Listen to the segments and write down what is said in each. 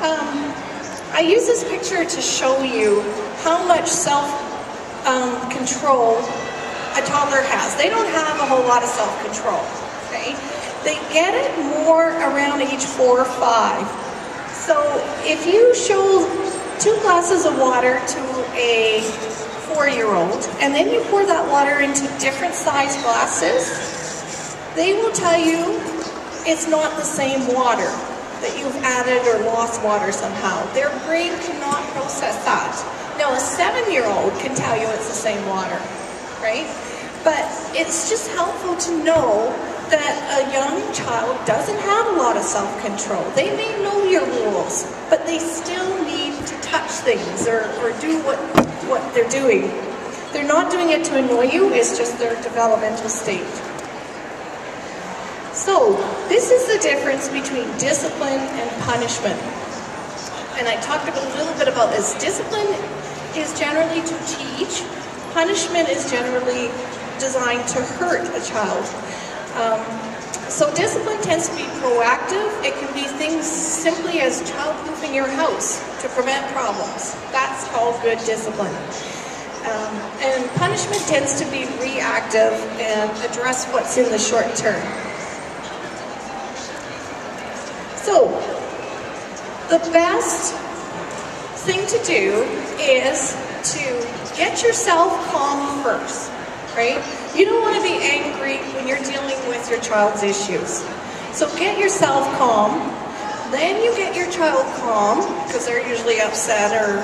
I use this picture to show you how much self-control a toddler has. They don't have a whole lot of self-control, okay? They get it more around age 4 or 5. So if you show 2 glasses of water to a 4-year-old, and then you pour that water into different size glasses, they will tell you it's not the same water, that you've added or lost water somehow. Their brain cannot process that. Now a 7-year-old can tell you it's the same water, right? But it's just helpful to know that a young child doesn't have a lot of self-control. They may know your rules, but they still need to touch things or do what they're doing. They're not doing it to annoy you, it's just their developmental state. So, this is the difference between discipline and punishment. And I talked a little bit about this. Discipline is generally to teach. Punishment is generally designed to hurt a child. So discipline tends to be proactive. It can be things simply as child-proofing your house to prevent problems. That's called good discipline. And punishment tends to be reactive and address what's in the short term. So, the best thing to do is to get yourself calm first, right? You don't want to be angry when you're dealing with your child's issues. So get yourself calm, then you get your child calm, because they're usually upset or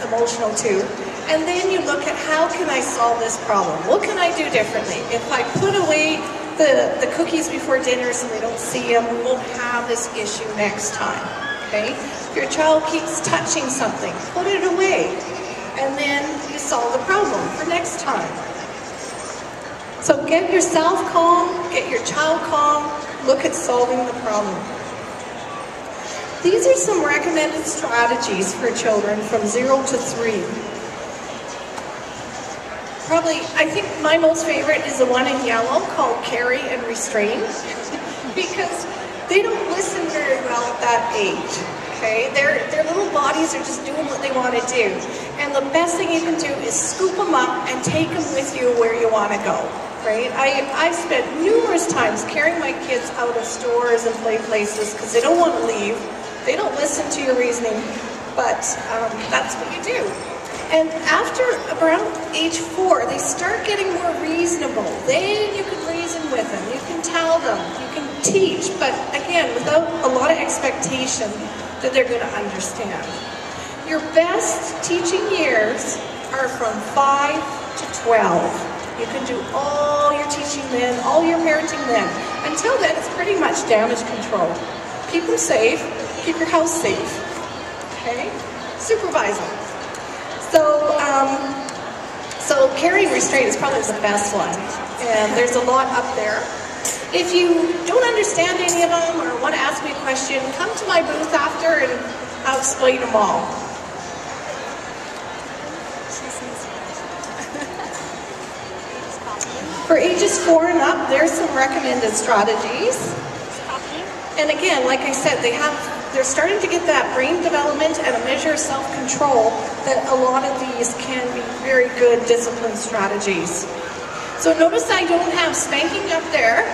emotional too, and then you look at how can I solve this problem? What can I do differently? If I put away the cookies before dinner so they don't see them, we won't have this issue next time, okay? If your child keeps touching something, put it away, and then you solve the problem for next time. So get yourself calm, get your child calm, look at solving the problem. These are some recommended strategies for children from 0 to 3. Probably, I think my most favorite is the one in yellow called Carry and Restrain, because they don't listen very well at that age, okay? Their little bodies are just doing what they want to do. And the best thing you can do is scoop them up and take them with you where you want to go, right? I've spent numerous times carrying my kids out of stores and play places because they don't want to leave. They don't listen to your reasoning, but that's what you do. And after around age 4, they start getting more reasonable. Then you can reason with them, you can tell them, you can teach, but again, without a lot of expectation that they're going to understand. Your best teaching years are from 5 to 12. You can do all your teaching then, all your parenting then. Until then, it's pretty much damage control. Keep them safe, keep your house safe, okay? Supervise them. So carrying restraint is probably the best one, and there's a lot up there. If you don't understand any of them or want to ask me a question, come to my booth after and I'll explain them all. For ages 4 and up, there's some recommended strategies. And again, like I said, they're starting to get that brain development and a measure of self-control that a lot of these can be very good discipline strategies. So notice I don't have spanking up there.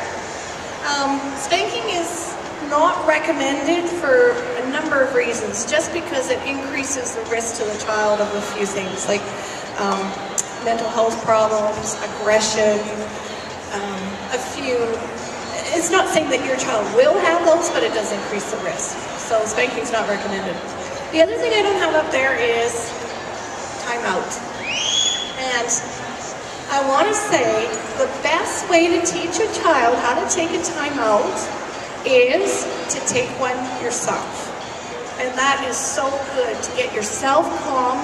Spanking is not recommended for a number of reasons, just because it increases the risk to the child of a few things, like mental health problems, aggression, it's not saying that your child will have those, but it does increase the risk. So spanking's not recommended. The other thing I don't have up there is timeout. And I want to say the best way to teach a child how to take a timeout is to take one yourself. And that is so good to get yourself calm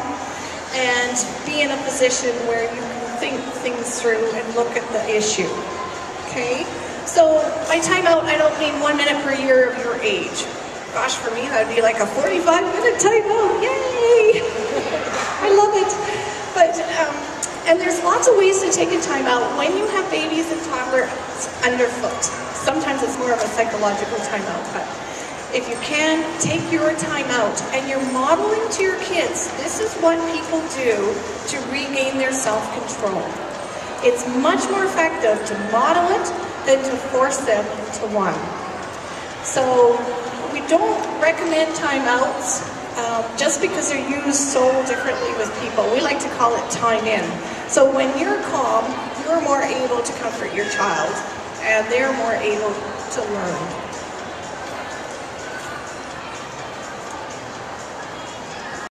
and be in a position where you can think things through and look at the issue. Okay? So by timeout, I don't mean 1 minute per year of your age. Gosh, for me, that would be like a 45-minute timeout. Yay! I love it. But, and there's lots of ways to take a timeout when you have babies and toddlers underfoot. Sometimes it's more of a psychological timeout, but if you can, take your time out, and you're modeling to your kids, this is what people do to regain their self-control. It's much more effective to model it than to force them to one. So we don't recommend timeouts just because they're used so differently with people. We like to call it time in. So when you're calm, you're more able to comfort your child, and they're more able to learn.